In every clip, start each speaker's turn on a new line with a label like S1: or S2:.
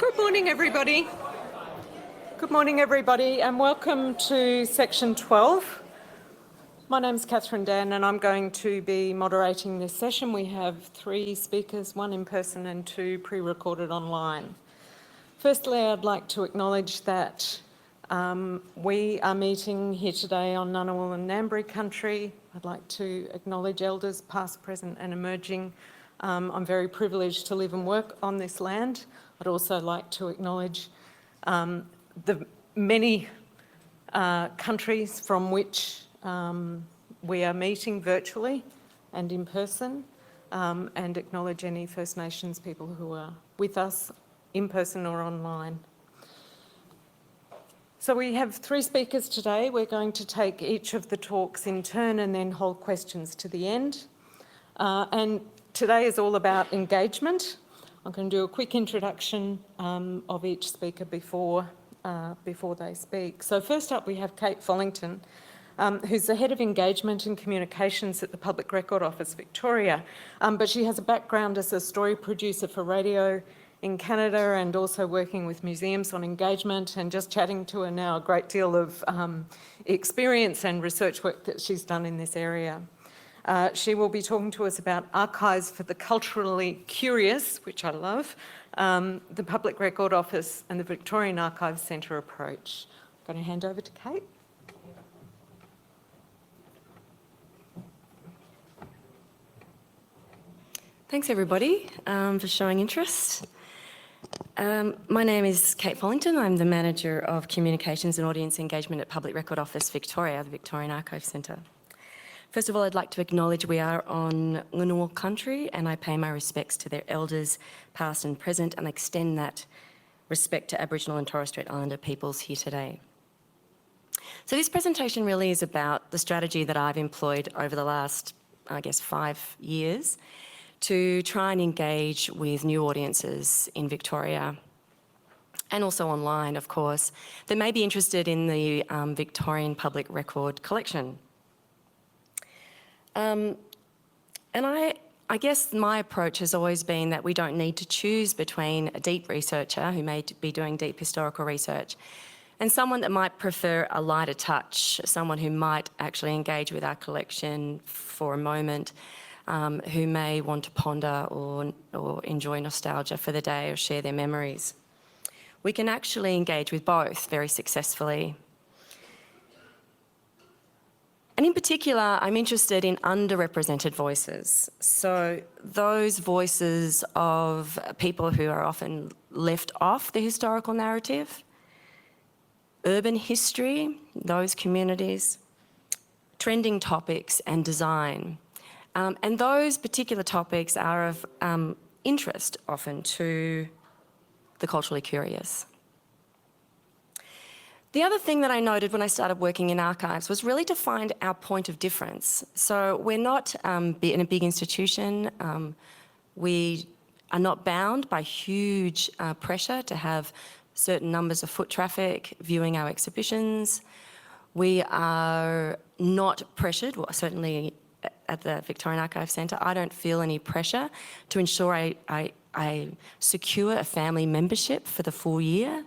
S1: Good morning, everybody. Good morning, everybody, and welcome to Section 12. My name's Catherine Dan, and I'm going to be moderating this session. We have 3 speakers, 1 in person and 2 pre-recorded online. Firstly, I'd like to acknowledge that we are meeting here today on Ngunnawal and Ngambri country. I'd like to acknowledge elders past, present and emerging. I'm very privileged to live and work on this land. I'd also like to acknowledge the many countries from which we are meeting virtually and in person, and acknowledge any First Nations people who are with us in person or online. So we have 3 speakers today. We're going to take each of the talks in turn and then hold questions to the end. And today is all about engagement. I'm going to do a quick introduction of each speaker before they speak. So first up we have Kate Follington, who's the Head of Engagement and Communications at the Public Record Office Victoria, but she has a background as a story producer for radio in Canada and also working with museums on engagement, and just chatting to her now, a great deal of experience and research work that she's done in this area. She will be talking to us about archives for the culturally curious, which I love, the Public Record Office and the Victorian Archives Centre approach. I'm going to hand over to Kate.
S2: Thanks everybody for showing interest. My name is Kate Follington. I'm the Manager of Communications and Audience Engagement at Public Record Office Victoria, the Victorian Archives Centre. First of all, I'd like to acknowledge we are on Ngunnawal country, and I pay my respects to their elders, past and present, and extend that respect to Aboriginal and Torres Strait Islander peoples here today. So this presentation really is about the strategy that I've employed over the last, 5 years to try and engage with new audiences in Victoria, and also online, of course, that may be interested in the Victorian Public Record collection. And I guess my approach has always been that we don't need to choose between a deep researcher who may be doing deep historical research and someone that might prefer a lighter touch, someone who might actually engage with our collection for a moment, who may want to ponder or enjoy nostalgia for the day or share their memories. We can actually engage with both very successfully. And in particular, I'm interested in underrepresented voices. So those voices of people who are often left off the historical narrative, urban history, those communities, trending topics and design. And those particular topics are of interest often to the culturally curious. The other thing that I noted when I started working in archives was really to find our point of difference. So we're not in a big institution. We are not bound by huge pressure to have certain numbers of foot traffic viewing our exhibitions. We are not pressured, well, certainly at the Victorian Archives Centre, I don't feel any pressure to ensure I secure a family membership for the full year.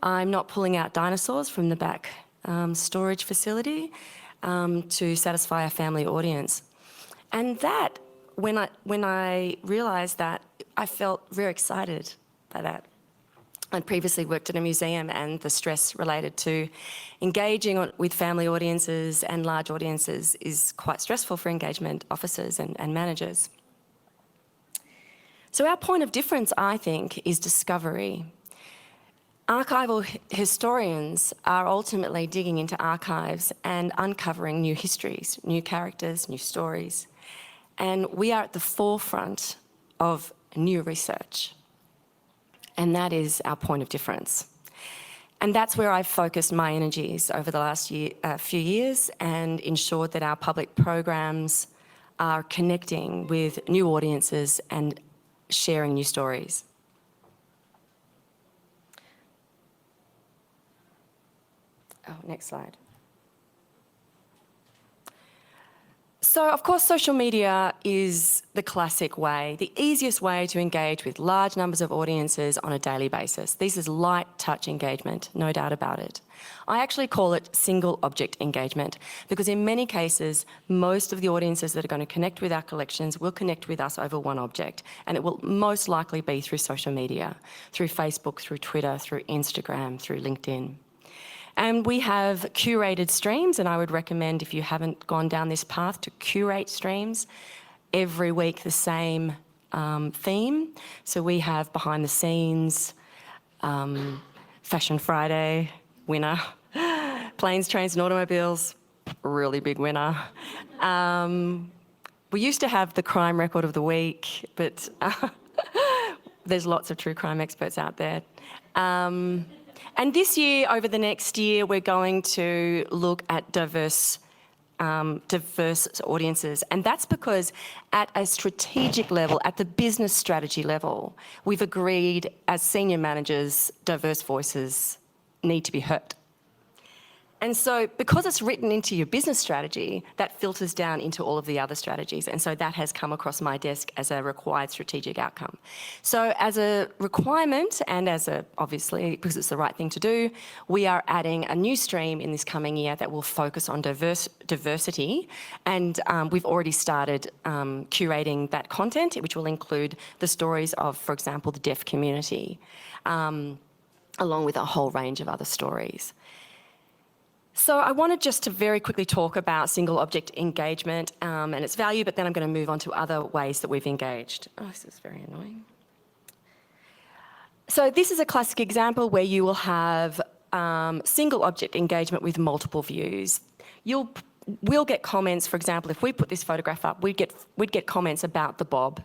S2: I'm not pulling out dinosaurs from the back storage facility to satisfy a family audience. And that, when I realised that, I felt very excited by that. I'd previously worked at a museum, and the stress related to engaging with family audiences and large audiences is quite stressful for engagement officers and managers. So our point of difference, I think, is discovery. Archival historians are ultimately digging into archives and uncovering new histories, new characters, new stories. And we are at the forefront of new research. And that is our point of difference. And that's where I've focused my energies over the last few years and ensured that our public programs are connecting with new audiences and sharing new stories. Oh, next slide. So, of course, social media is the classic way, the easiest way to engage with large numbers of audiences on a daily basis. This is light touch engagement, no doubt about it. I actually call it single object engagement because in many cases, most of the audiences that are going to connect with our collections will connect with us over one object, and it will most likely be through social media, through Facebook, through Twitter, through Instagram, through LinkedIn. And we have curated streams, and I would recommend, if you haven't gone down this path, to curate streams. Every week the same theme. So we have behind the scenes, Fashion Friday, winner. Planes, trains and automobiles, really big winner. We used to have the crime record of the week, but there's lots of true crime experts out there. And this year, over the next year, we're going to look at diverse audiences. And that's because at a strategic level, at the business strategy level, we've agreed as senior managers, diverse voices need to be heard. And so because it's written into your business strategy, that filters down into all of the other strategies. And so that has come across my desk as a required strategic outcome. So as a requirement and obviously, because it's the right thing to do, we are adding a new stream in this coming year that will focus on diversity. And we've already started curating that content, which will include the stories of, for example, the deaf community, along with a whole range of other stories. So I wanted just to very quickly talk about single object engagement and its value, but then I'm going to move on to other ways that we've engaged. Oh, this is very annoying. So this is a classic example where you will have single object engagement with multiple views. We'll get comments, for example, if we put this photograph up, we'd get comments about the bob,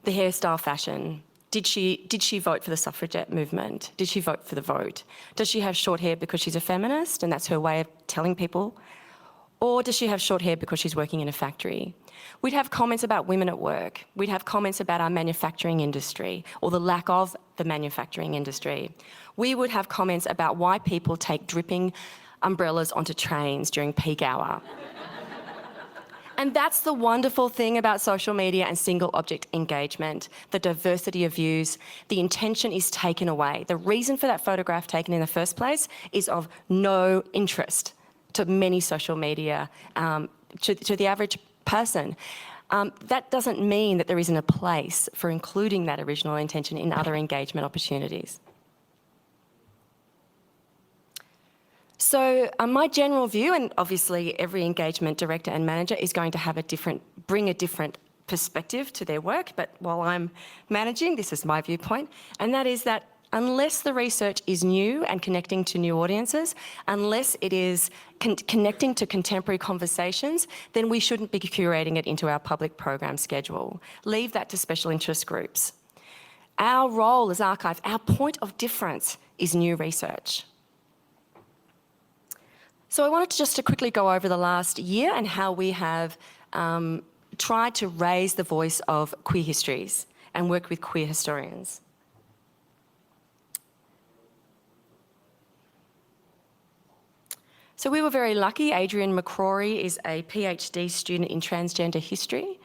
S2: the hairstyle fashion. Did she vote for the suffragette movement? Did she vote for the vote? Does she have short hair because she's a feminist and that's her way of telling people? Or does she have short hair because she's working in a factory? We'd have comments about women at work. We'd have comments about our manufacturing industry or the lack of the manufacturing industry. We would have comments about why people take dripping umbrellas onto trains during peak hour. And that's the wonderful thing about social media and single object engagement, the diversity of views. The intention is taken away. The reason for that photograph taken in the first place is of no interest to many social media, to the average person. That doesn't mean that there isn't a place for including that original intention in other engagement opportunities. So my general view, and obviously every engagement director and manager is going to bring a different perspective to their work, but while I'm managing, this is my viewpoint, and that is that unless the research is new and connecting to new audiences, unless it is connecting to contemporary conversations, then we shouldn't be curating it into our public program schedule. Leave that to special interest groups. Our role as Archive, our point of difference is new research. So I wanted to quickly go over the last year and how we have tried to raise the voice of queer histories and work with queer historians. So we were very lucky. Adrian McCrory is a PhD student in transgender history,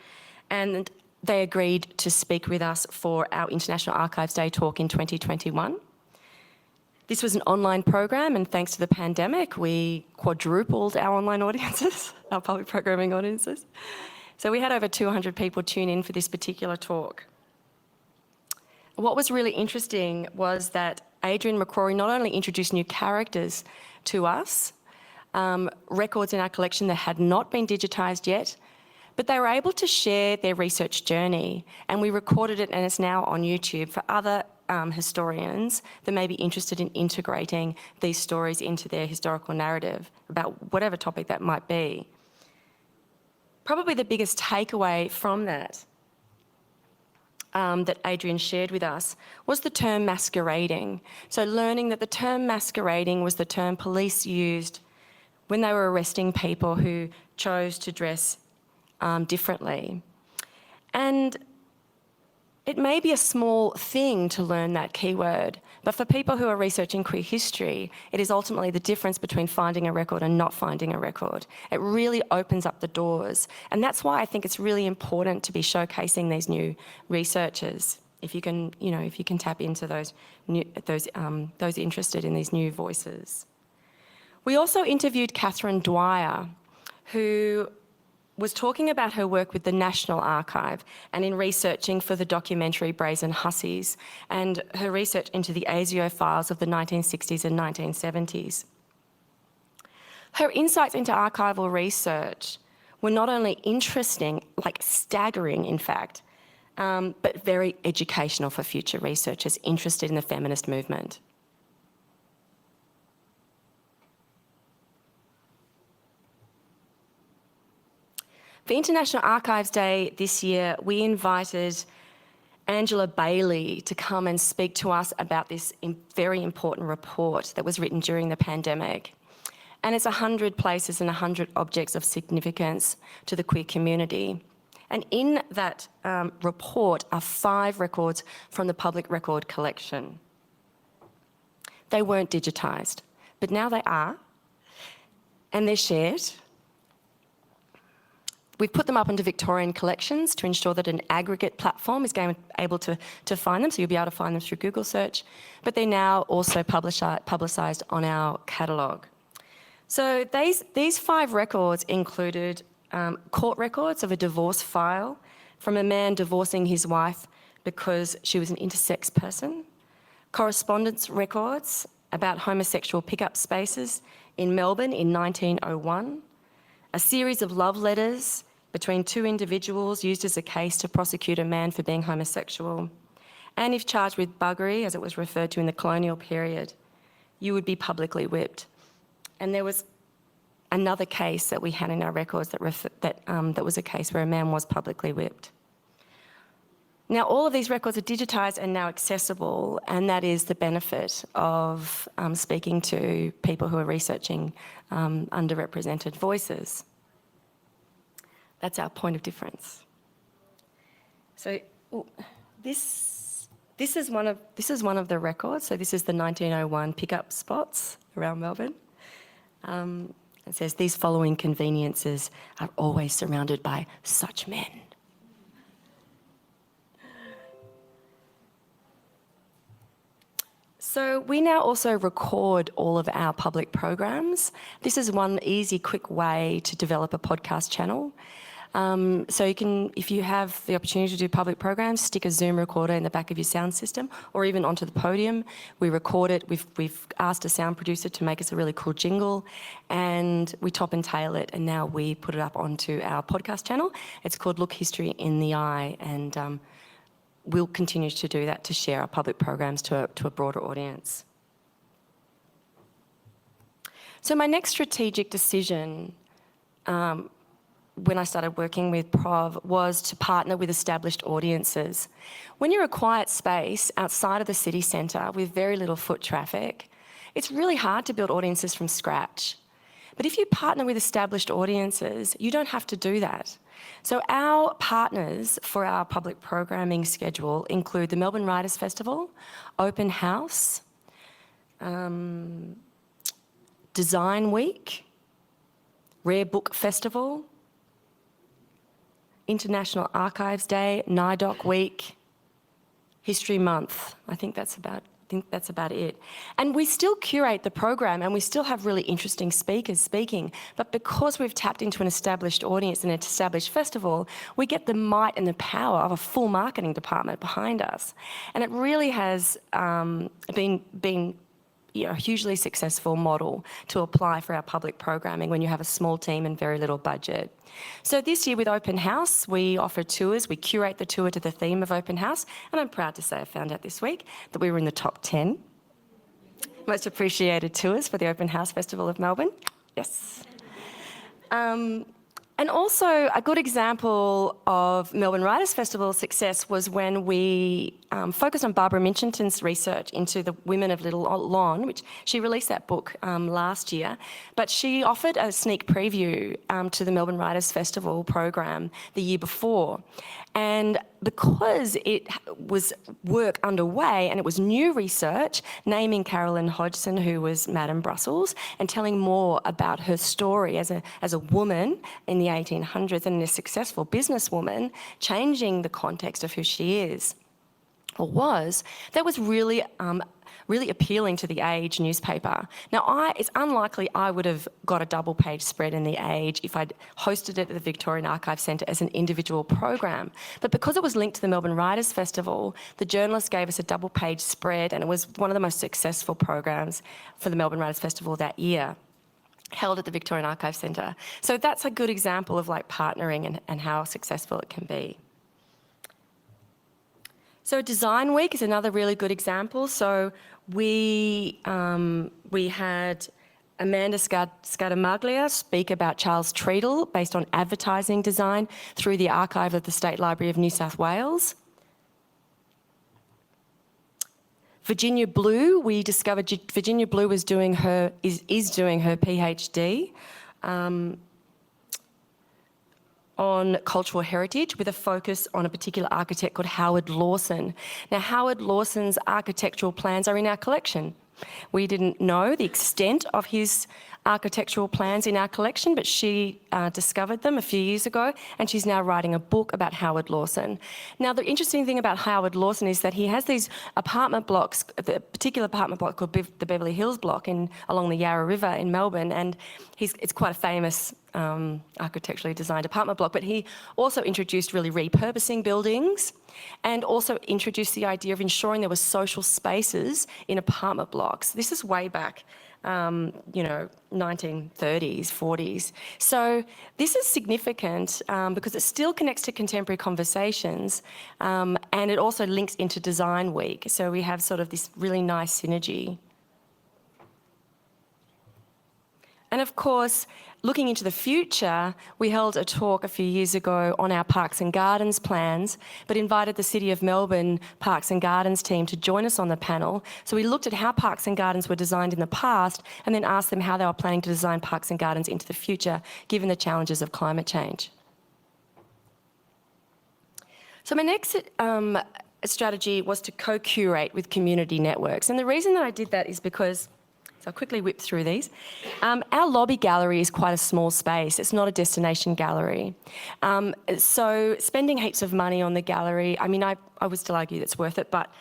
S2: and they agreed to speak with us for our International Archives Day talk in 2021. This was an online program, and thanks to the pandemic, we quadrupled our online audiences, our public programming audiences. So we had over 200 people tune in for this particular talk. What was really interesting was that Adrian McCrory not only introduced new characters to us, records in our collection that had not been digitised yet, but they were able to share their research journey, and we recorded it, and it's now on YouTube for other historians that may be interested in integrating these stories into their historical narrative about whatever topic that might be. Probably the biggest takeaway from that that Adrian shared with us was the term masquerading. So learning that the term masquerading was the term police used when they were arresting people who chose to dress differently. And It may be a small thing to learn that keyword, but for people who are researching queer history, it is ultimately the difference between finding a record and not finding a record. It really opens up the doors. And that's why I think it's really important to be showcasing these new researchers. If you can, if you can tap into those interested in these new voices. We also interviewed Catherine Dwyer, who was talking about her work with the National Archive and in researching for the documentary Brazen Hussies and her research into the ASIO files of the 1960s and 1970s. Her insights into archival research were not only interesting, like staggering in fact, but very educational for future researchers interested in the feminist movement. For International Archives Day this year, we invited Angela Bailey to come and speak to us about this very important report that was written during the pandemic. And it's 100 places and 100 objects of significance to the queer community. And in that report are 5 records from the public record collection. They weren't digitised, but now they are, and they're shared. We've put them up into Victorian collections to ensure that an aggregate platform is able to find them, so you'll be able to find them through Google search, but they're now also publicised on our catalogue. So these 5 records included court records of a divorce file from a man divorcing his wife because she was an intersex person, correspondence records about homosexual pickup spaces in Melbourne in 1901, a series of love letters between 2 individuals used as a case to prosecute a man for being homosexual, and if charged with buggery, as it was referred to in the colonial period, you would be publicly whipped. And there was another case that we had in our records that was a case where a man was publicly whipped. Now, all of these records are digitised and now accessible, and that is the benefit of speaking to people who are researching underrepresented voices. That's our point of difference. So this is one of the records. So this is the 1901 pickup spots around Melbourne. It says, "These following conveniences are always surrounded by such men." So we now also record all of our public programs. This is one easy, quick way to develop a podcast channel. So you can, if you have the opportunity to do public programs, stick a Zoom recorder in the back of your sound system or even onto the podium. We record it. We've asked a sound producer to make us a really cool jingle, and we top and tail it, and now we put it up onto our podcast channel. It's called Look History in the Eye, and we'll continue to do that to share our public programs to a broader audience. So my next strategic decision when I started working with Prov was to partner with established audiences. When you're a quiet space outside of the city centre with very little foot traffic, it's really hard to build audiences from scratch. But if you partner with established audiences, you don't have to do that. So our partners for our public programming schedule include the Melbourne Writers' Festival, Open House, Design Week, Rare Book Festival, International Archives Day, NIDOC Week, History Month. I think that's about it. And we still curate the program and we still have really interesting speakers speaking, but because we've tapped into an established audience and an established festival, we get the might and the power of a full marketing department behind us. And it really has been a hugely successful model to apply for our public programming when you have a small team and very little budget. So this year with Open House, we offer tours. We curate the tour to the theme of Open House, and I'm proud to say I found out this week that we were in the top 10 most appreciated tours for the Open House Festival of Melbourne. Yes. And also a good example of Melbourne Writers' Festival success was when we focused on Barbara Minchinton's research into the women of Little Lon, which she released that book last year, but she offered a sneak preview to the Melbourne Writers' Festival program the year before. And because it was work underway and it was new research, naming Carolyn Hodgson, who was Madame Brussels, and telling more about her story as a woman in the 1800s and a successful businesswoman, changing the context of who she is or was, that was really appealing to the Age newspaper. Now, it's unlikely I would have got a double-page spread in the Age if I'd hosted it at the Victorian Archive Centre as an individual program. But because it was linked to the Melbourne Writers' Festival, the journalists gave us a double-page spread, and it was one of the most successful programs for the Melbourne Writers' Festival that year, held at the Victorian Archive Centre. So that's a good example of like partnering and how successful it can be. So Design Week is another really good example. So we had Amanda Scaramaglia speak about Charles Treadle based on advertising design through the archive of the State Library of New South Wales. Virginia Blue, we discovered Virginia Blue is doing her PhD on cultural heritage with a focus on a particular architect called Howard Lawson. Now, Howard Lawson's architectural plans are in our collection. We didn't know the extent of his architectural plans in our collection, but she discovered them a few years ago, and she's now writing a book about Howard Lawson. Now, the interesting thing about Howard Lawson is that he has these apartment blocks, the particular apartment block called the Beverly Hills block along the Yarra River in Melbourne, and it's quite a famous architecturally designed apartment block, but he also introduced really repurposing buildings and also introduced the idea of ensuring there were social spaces in apartment blocks. This is way back, 1930s, 40s. So this is significant because it still connects to contemporary conversations and it also links into Design Week. So we have sort of this really nice synergy. And of course, looking into the future, we held a talk a few years ago on our Parks and Gardens plans, but invited the City of Melbourne Parks and Gardens team to join us on the panel. So we looked at how parks and gardens were designed in the past and then asked them how they were planning to design parks and gardens into the future, given the challenges of climate change. So my next strategy was to co-curate with community networks. And the reason that I did that is because, so I'll quickly whip through these. Our lobby gallery is quite a small space. It's not a destination gallery. So spending heaps of money on the gallery, I mean, I would still argue that's worth it, but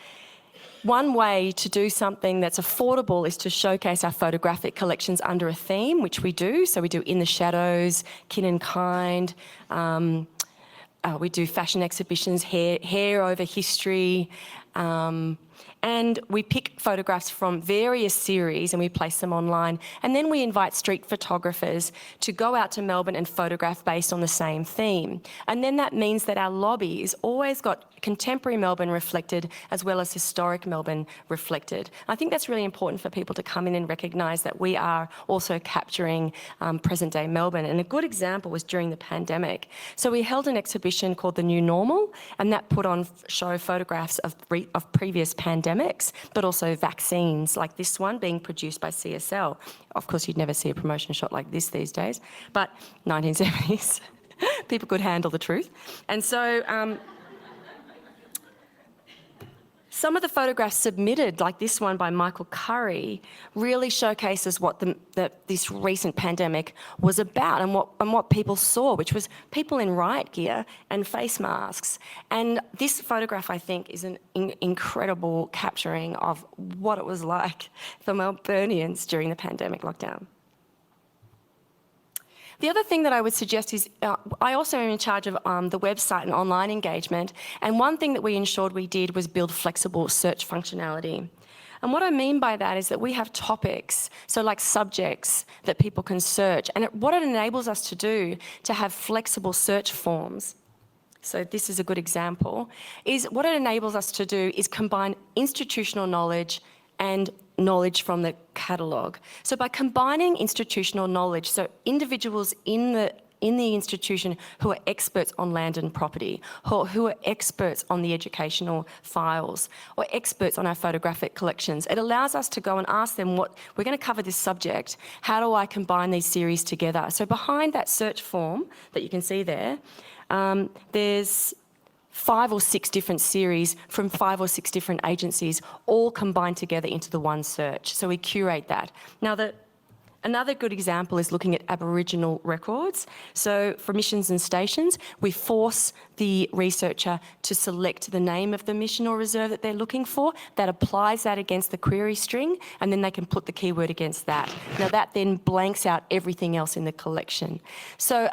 S2: one way to do something that's affordable is to showcase our photographic collections under a theme, which we do. So we do In the Shadows, Kin and Kind. We do fashion exhibitions, hair over history. And we pick photographs from various series and we place them online. And then we invite street photographers to go out to Melbourne and photograph based on the same theme. And then that means that our lobby has always got contemporary Melbourne reflected as well as historic Melbourne reflected. I think that's really important for people to come in and recognise that we are also capturing present day Melbourne. And a good example was during the pandemic. So we held an exhibition called The New Normal, and that put on show photographs of previous pandemics, but also vaccines like this one being produced by CSL. Of course, you'd never see a promotion shot like this these days, but 1970s, people could handle the truth. And so some of the photographs submitted, like this one by Michael Curry, really showcases what this recent pandemic was about and what people saw, which was people in riot gear and face masks. And this photograph, I think, is an incredible capturing of what it was like for Melburnians during the pandemic lockdown. The other thing that I would suggest is I also am in charge of the website and online engagement, and one thing that we ensured we did was build flexible search functionality. And what I mean by that is that we have topics, so like subjects that people can search, and what it enables us to do to have flexible search forms. So this is a good example, is what it enables us to do is combine institutional knowledge and knowledge from the catalogue. So by combining institutional knowledge, so individuals in the institution who are experts on land and property, who are experts on the educational files, or experts on our photographic collections, it allows us to go and ask them, we're going to cover this subject, how do I combine these series together? So behind that search form that you can see there, there's 5 or 6 different series from 5 or 6 different agencies, all combined together into the one search. So we curate that. Now, another good example is looking at Aboriginal records. So for missions and stations, we force the researcher to select the name of the mission or reserve that they're looking for. That applies that against the query string, and then they can put the keyword against that. Now that then blanks out everything else in the collection. So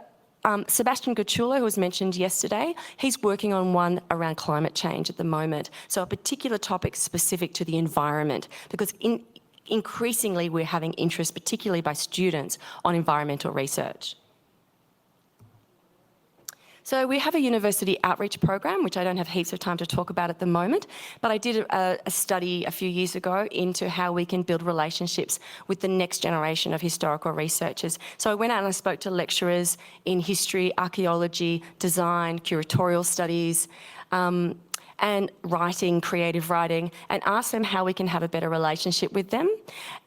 S2: Sebastian Gacciulo, who was mentioned yesterday, he's working on one around climate change at the moment. So a particular topic specific to the environment, because increasingly we're having interest, particularly by students, on environmental research. So we have a university outreach program, which I don't have heaps of time to talk about at the moment, but I did a study a few years ago into how we can build relationships with the next generation of historical researchers. So I went out and I spoke to lecturers in history, archaeology, design, curatorial studies, and writing, creative writing, and ask them how we can have a better relationship with them.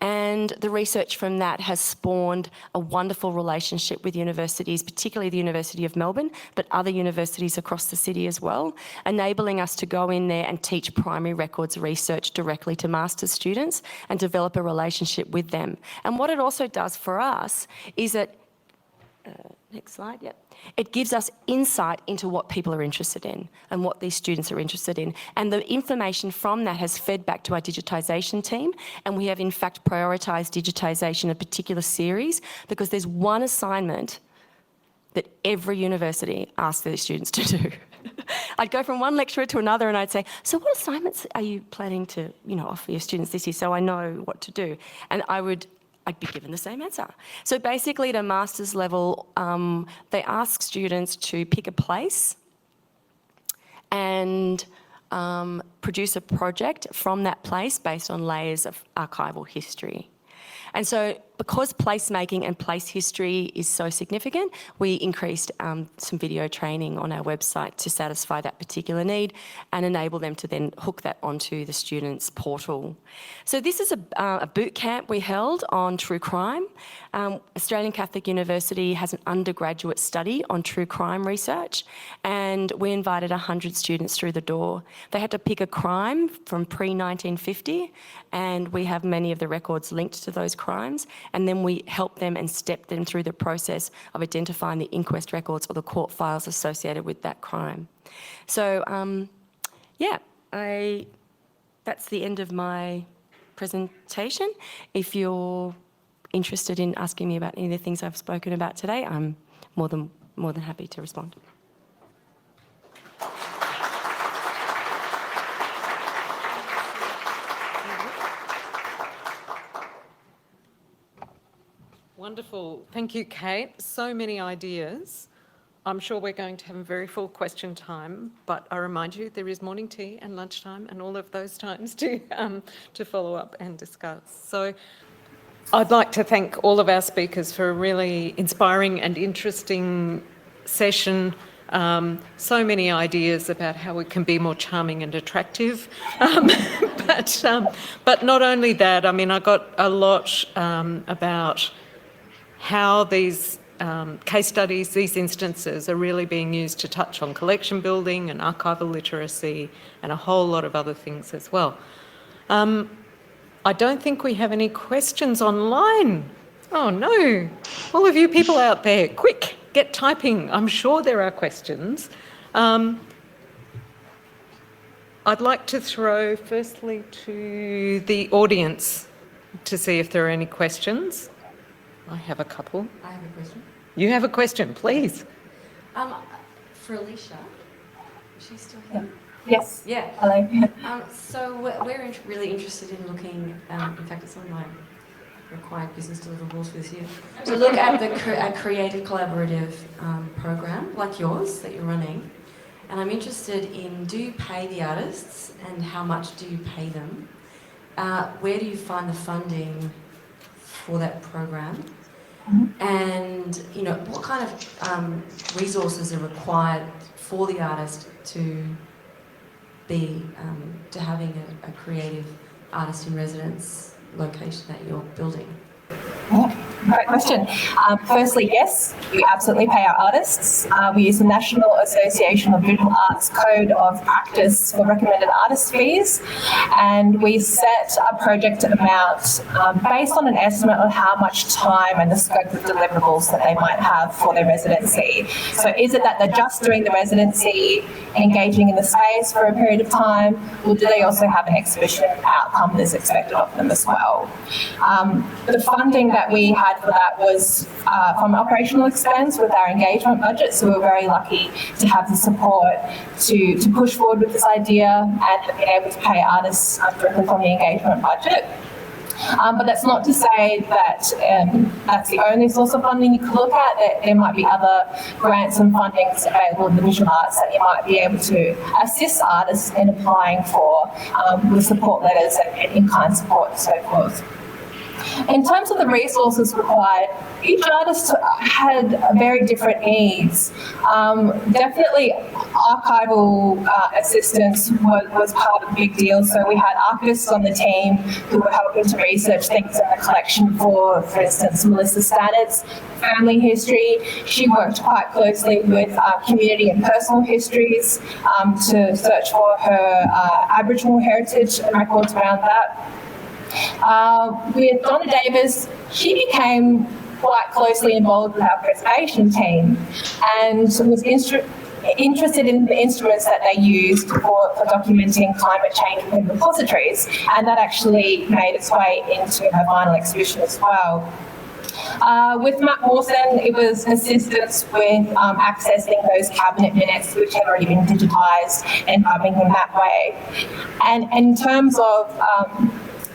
S2: And the research from that has spawned a wonderful relationship with universities, particularly the University of Melbourne, but other universities across the city as well, enabling us to go in there and teach primary records research directly to master's students and develop a relationship with them. And what it also does for us is that next slide, yep. It gives us insight into what people are interested in and what these students are interested in. And the information from that has fed back to our digitisation team, and we have in fact prioritised digitisation of particular series because there's one assignment that every university asks their students to do. I'd go from one lecturer to another and I'd say, so what assignments are you planning to offer your students this year so I know what to do? And I'd be given the same answer. So basically at a master's level, they ask students to pick a place and produce a project from that place based on layers of archival history. And so because placemaking and place history is so significant, we increased some video training on our website to satisfy that particular need and enable them to then hook that onto the students' portal. So this is a boot camp we held on true crime. Australian Catholic University has an undergraduate study on true crime research, and we invited 100 students through the door. They had to pick a crime from pre-1950, and we have many of the records linked to those crimes, and then we help them and step them through the process of identifying the inquest records or the court files associated with that crime. So, that's the end of my presentation. If you're interested in asking me about any of the things I've spoken about today, I'm more than happy to respond.
S1: Wonderful. Thank you, Kate. So many ideas. I'm sure we're going to have a very full question time, but I remind you there is morning tea and lunchtime and all of those times to follow up and discuss. So I'd like to thank all of our speakers for a really inspiring and interesting session. So many ideas about how we can be more charming and attractive. But not only that, I mean, I got a lot about how these case studies, these instances are really being used to touch on collection building and archival literacy and a whole lot of other things as well. I don't think we have any questions online. Oh no, all of you people out there, quick, get typing. I'm sure there are questions. I'd like to throw firstly to the audience to see if there are any questions. I have a couple.
S2: I have a question.
S1: You have a question, please.
S2: For Alicia, is she still here?
S3: Yes.
S2: Yeah.
S3: Hello.
S2: So we're really interested in looking, in fact it's on my required business deliverables for this year, to look at a creative collaborative program like yours that you're running. And I'm interested in, do you pay the artists and how much do you pay them? Where do you find the funding for that program? And what kind of resources are required for the artist to be to having a creative artist in residence location that you're building?
S3: Great question. Firstly, yes, we absolutely pay our artists. We use the National Association of Visual Arts Code of Practice for recommended artist fees, and we set a project amount based on an estimate of how much time and the scope of deliverables that they might have for their residency. So is it that they're just doing the residency, engaging in the space for a period of time, or do they also have an exhibition outcome that is expected of them as well? The funding that we had for that was from operational expense with our engagement budget, so we were very lucky to have the support to push forward with this idea and be able to pay artists directly from the engagement budget. But that's not to say that that's the only source of funding you could look at. There might be other grants and fundings available in the visual arts that you might be able to assist artists in applying for with support letters and in-kind support and so forth. In terms of the resources required, each artist had very different needs. Definitely archival assistance was part of the big deal. So we had archivists on the team who were helping to research things in the collection for instance, Melissa Stannett's family history. She worked quite closely with community and personal histories to search for her Aboriginal heritage and records around that. With Donna Davis, she became quite closely involved with our preservation team and was interested in the instruments that they used for documenting climate change within repositories, and that actually made its way into her final exhibition as well. With Matt Mawson, it was assistance with accessing those cabinet minutes which had already been digitised and helping him that way. And in terms of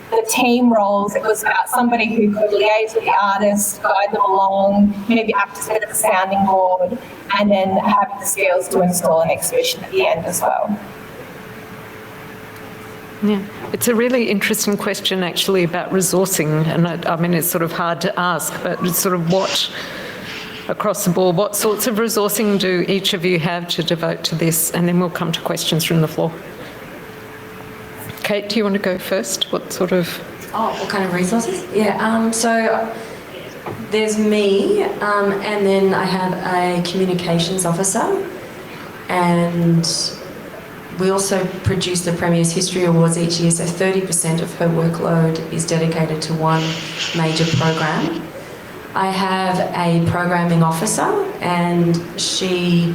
S3: the team roles, it was about somebody who could liaise with the artists, guide them along, maybe act as a bit of a sounding board, and then have the skills to install an exhibition at the end as well.
S1: Yeah, it's a really interesting question actually about resourcing, and I mean it's sort of hard to ask, but it's sort of what, across the board, what sorts of resourcing do each of you have to devote to this, and then we'll come to questions from the floor. Kate, do you want to go first? What sort of...
S2: Oh, what kind of resources? Yeah, so there's me, and then I have a communications officer, and we also produce the Premier's History Awards each year, so 30% of her workload is dedicated to one major program. I have a programming officer, and she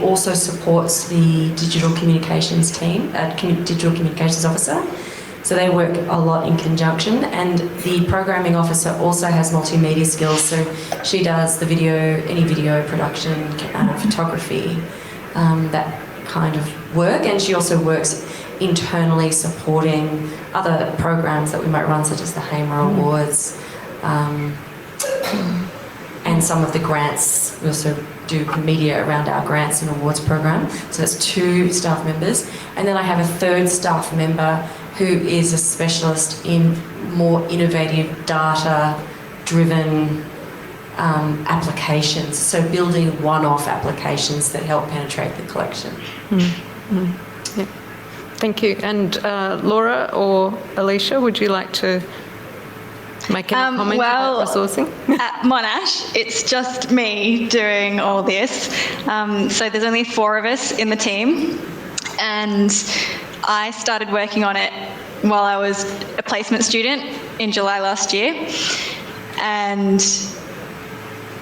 S2: also supports the digital communications team, digital communications officer. So they work a lot in conjunction, and the programming officer also has multimedia skills, so she does the video, any video production, photography, that kind of work, and she also works internally supporting other programs that we might run, such as the Hamer Awards, and some of the grants. We also do media around our grants and awards program. So that's 2 staff members. And then I have a 3rd staff member who is a specialist in more innovative data-driven applications. So building one-off applications that help penetrate the collection.
S1: Yeah. Thank you. And Laura or Alicia, would you like to make any comment about resourcing?
S4: At Monash, it's just me doing all this. So there's only 4 of us in the team, and I started working on it while I was a placement student in July last year. And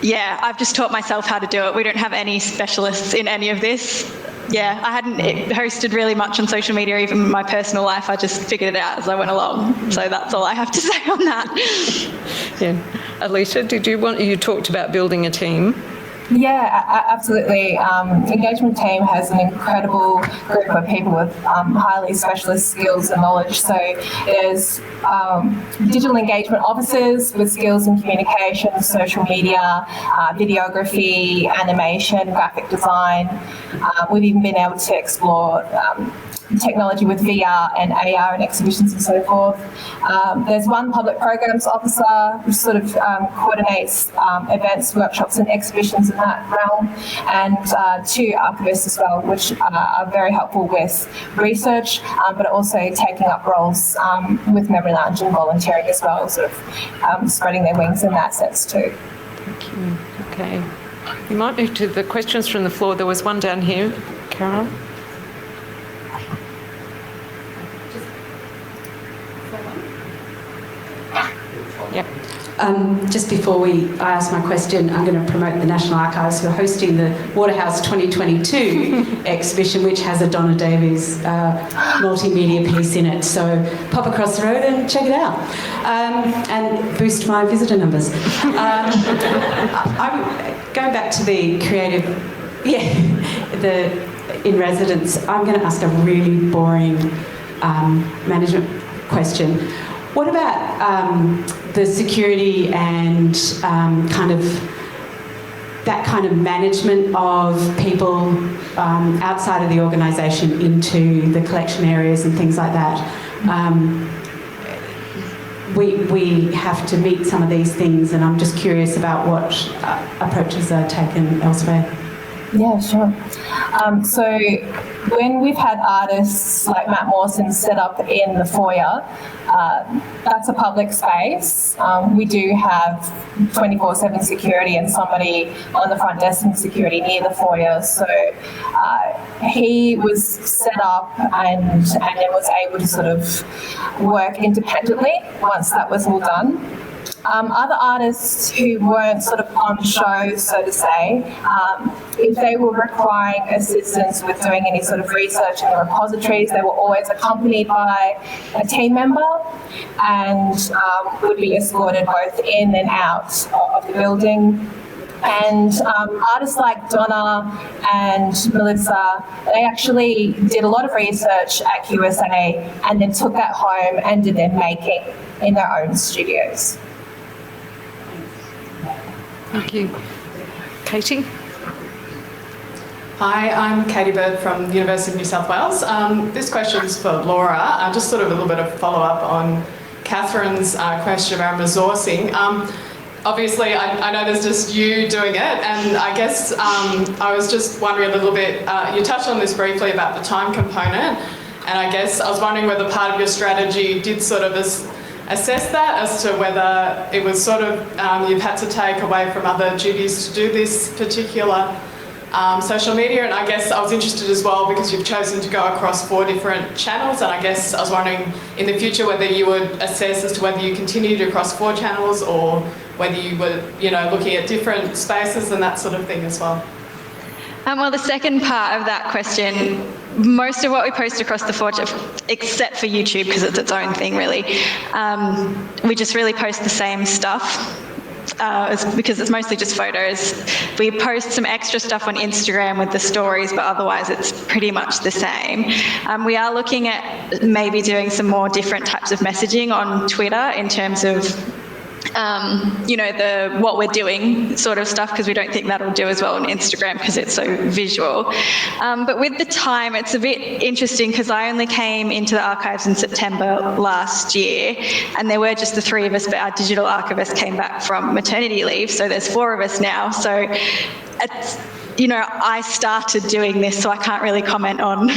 S4: yeah, I've just taught myself how to do it. We don't have any specialists in any of this. Yeah, I hadn't hosted really much on social media, even in my personal life. I just figured it out as I went along. So that's all I have to say on that.
S1: Yeah. Alicia, you talked about building a team.
S3: Yeah, absolutely. Engagement team has an incredible group of people with highly specialist skills and knowledge. So there's digital engagement officers with skills in communication, social media, videography, animation, graphic design. We've even been able to explore technology with VR and AR and exhibitions and so forth. There's one public programs officer who sort of coordinates events, workshops and exhibitions in that realm, and 2 archivists as well, which are very helpful with research, but also taking up roles with Memory Lounge and volunteering as well, sort of spreading their wings in that sense too.
S1: Thank you. Okay. We might move to the questions from the floor. There was one down here. Carol? Yep.
S5: Just before I ask my question, I'm going to promote the National Archives who are hosting the Waterhouse 2022 exhibition, which has a Donna Davies multimedia piece in it. So pop across the road and check it out, and boost my visitor numbers. I'm going back to the creative, in residence. I'm going to ask a really boring management question. What about the security and kind of management of people outside of the organisation into the collection areas and things like that? We have to meet some of these things, and I'm just curious about what approaches are taken elsewhere.
S3: Yeah, sure. So when we've had artists like Matt Mawson set up in the foyer, that's a public space. We do have 24/7 security and somebody on the front desk and security near the foyer. So he was set up and then was able to sort of work independently once that was all done. Other artists who weren't sort of on show, so to say, if they were requiring assistance with doing any sort of research in the repositories, they were always accompanied by a team member and would be escorted both in and out of the building. And artists like Donna and Melissa, they actually did a lot of research at QSA and then took that home and did their making in their own studios.
S1: Thank you. Katie?
S6: Hi, I'm Katie Bird from the University of New South Wales. This question is for Laura. Just sort of a little bit of follow-up on Catherine's question around resourcing. Obviously, I know there's just you doing it, and I guess I was just wondering a little bit, you touched on this briefly about the time component, and I guess I was wondering whether part of your strategy did sort of assess that as to whether it was sort of you've had to take away from other duties to do this particular social media. And I guess I was interested as well because you've chosen to go across 4 different channels, and I guess I was wondering in the future whether you would assess as to whether you continued across 4 channels or whether you were, looking at different spaces and that sort of thing as well.
S4: Well, the second part of that question, most of what we post across the 4, except for YouTube because it's its own thing really, we just really post the same stuff. Because it's mostly just photos. We post some extra stuff on Instagram with the stories, but otherwise it's pretty much the same. We are looking at maybe doing some more different types of messaging on Twitter in terms of the what we're doing sort of stuff, because we don't think that'll do as well on Instagram because it's so visual. But with the time, it's a bit interesting because I only came into the archives in September last year, and there were just the 3 of us, but our digital archivist came back from maternity leave, so there's 4 of us now. So it's, I started doing this, so I can't really comment on,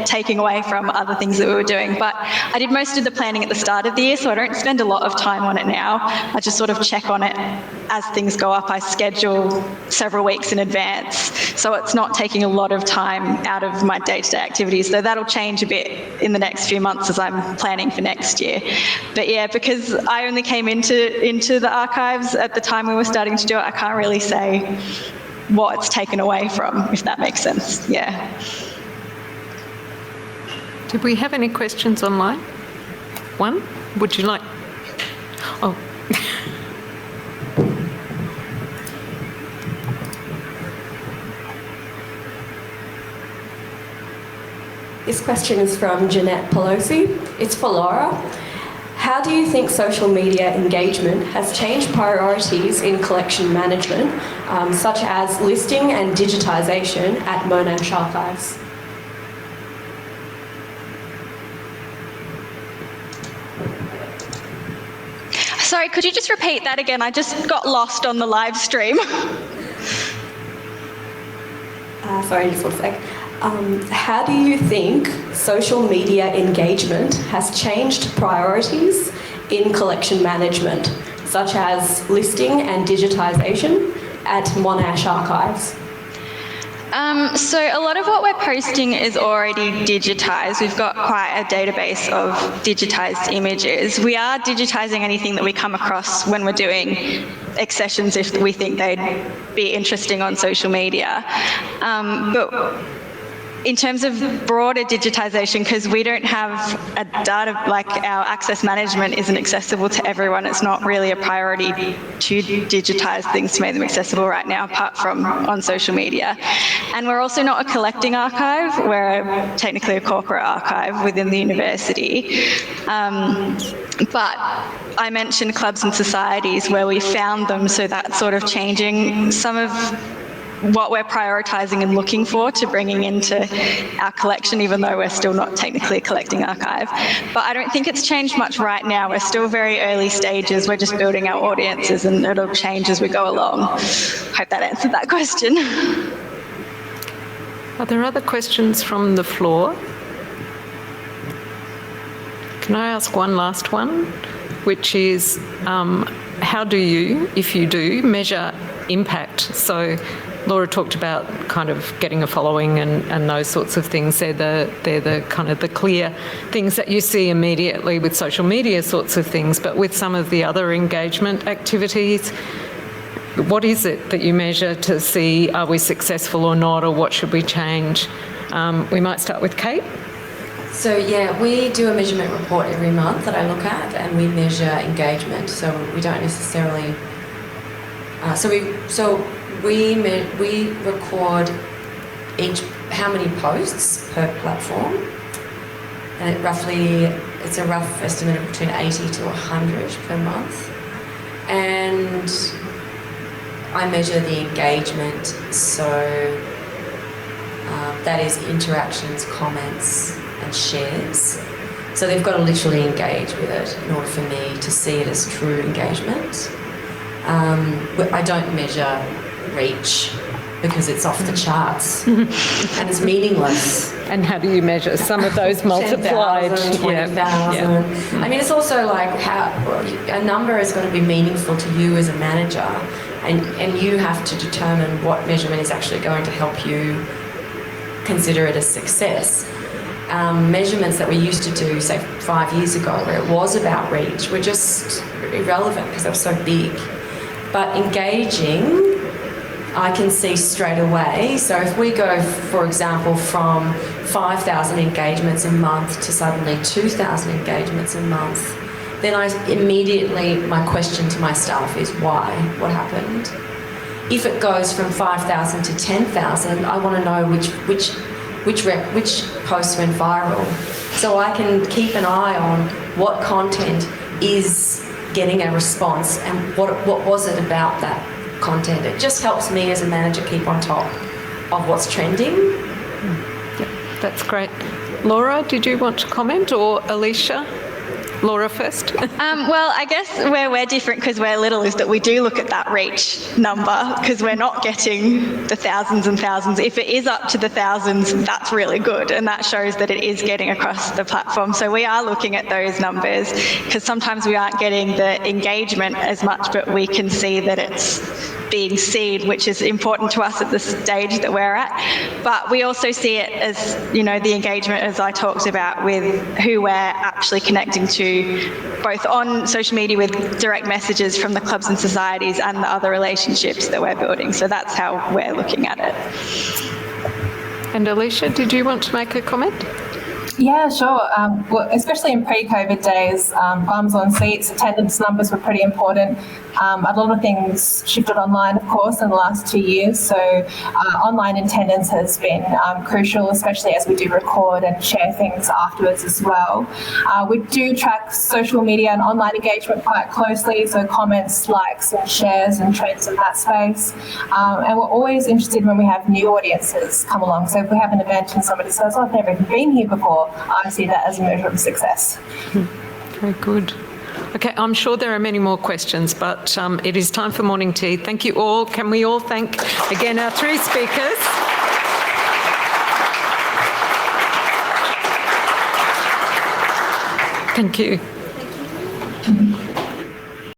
S4: taking away from other things that we were doing. But I did most of the planning at the start of the year, so I don't spend a lot of time on it now. I just sort of check on it as things go up. I schedule several weeks in advance, so it's not taking a lot of time out of my day-to-day activities. So that'll change a bit in the next few months as I'm planning for next year. But yeah, because I only came into the archives at the time we were starting to do it, I can't really say what it's taken away from, if that makes sense. Yeah.
S1: Did we have any questions online? One? Would you like? Oh.
S7: This question is from Jeanette Pelosi. It's for Laura. How do you think social media engagement has changed priorities in collection management, such as listing and digitisation at Monash Archives?
S4: Sorry, could you just repeat that again? I just got lost on the live stream.
S7: Sorry, just 1 sec. How do you think social media engagement has changed priorities in collection management, such as listing and digitisation at Monash Archives?
S4: So a lot of what we're posting is already digitised. We've got quite a database of digitised images. We are digitising anything that we come across when we're doing accessions if we think they'd be interesting on social media. But in terms of broader digitisation, because we don't have a data, like our access management isn't accessible to everyone, it's not really a priority to digitise things to make them accessible right now, apart from on social media. And we're also not a collecting archive, we're technically a corporate archive within the university. But I mentioned clubs and societies where we found them, so that's sort of changing some of what we're prioritising and looking for to bringing into our collection, even though we're still not technically a collecting archive. But I don't think it's changed much right now. We're still very early stages. We're just building our audiences and it'll change as we go along. Hope that answered that question.
S1: Are there other questions from the floor? Can I ask one last one, which is how do you, if you do, measure impact? So Laura talked about kind of getting a following and those sorts of things. They're the kind of the clear things that you see immediately with social media sorts of things. But with some of the other engagement activities, what is it that you measure to see are we successful or not, or what should we change? We might start with Kate.
S2: So yeah, we do a measurement report every month that I look at, and we measure engagement. So we don't necessarily. We record how many posts per platform, and it's a rough estimate of between 80 to 100 per month. And I measure the engagement, so that is interactions, comments, and shares. So they've got to literally engage with it in order for me to see it as true engagement. I don't measure reach because it's off the charts and it's meaningless.
S1: And how do you measure some of those multiplied?
S2: 10,000, 20,000. Yeah. I mean, it's also like how a number is going to be meaningful to you as a manager, and you have to determine what measurement is actually going to help you consider it a success. Measurements that we used to do, say 5 years ago, where it was about reach, were just irrelevant because they were so big. But engaging, I can see straight away. So if we go, for example, from 5,000 engagements a month to suddenly 2,000 engagements a month, then my question to my staff is why? What happened? If it goes from 5,000 to 10,000, I want to know which post went viral, so I can keep an eye on what content is getting a response and what was it about that content. It just helps me as a manager keep on top of what's trending.
S1: Yep, that's great. Laura, did you want to comment, or Alicia? Laura first.
S4: Well, I guess where we're different because we're little is that we do look at that reach number, because we're not getting the thousands and thousands. If it is up to the thousands, that's really good, and that shows that it is getting across the platform. So we are looking at those numbers, because sometimes we aren't getting the engagement as much, but we can see that it's being seen, which is important to us at the stage that we're at. But we also see it as, the engagement, as I talked about, with who we're actually connecting to, both on social media with direct messages from the clubs and societies and the other relationships that we're building. So that's how we're looking at it.
S1: And Alicia, did you want to make a comment?
S3: Yeah, sure. Well, especially in pre-COVID days, bums on seats, attendance numbers were pretty important. A lot of things shifted online, of course, in the last 2 years. So online attendance has been crucial, especially as we do record and share things afterwards as well. We do track social media and online engagement quite closely, so comments, likes and shares and trends in that space. And we're always interested when we have new audiences come along. So if we have an event and somebody says, oh, I've never even been here before, I see that as a measure of success.
S1: Very good. Okay, I'm sure there are many more questions, but it is time for morning tea. Thank you all. Can we all thank again our three speakers? Thank you.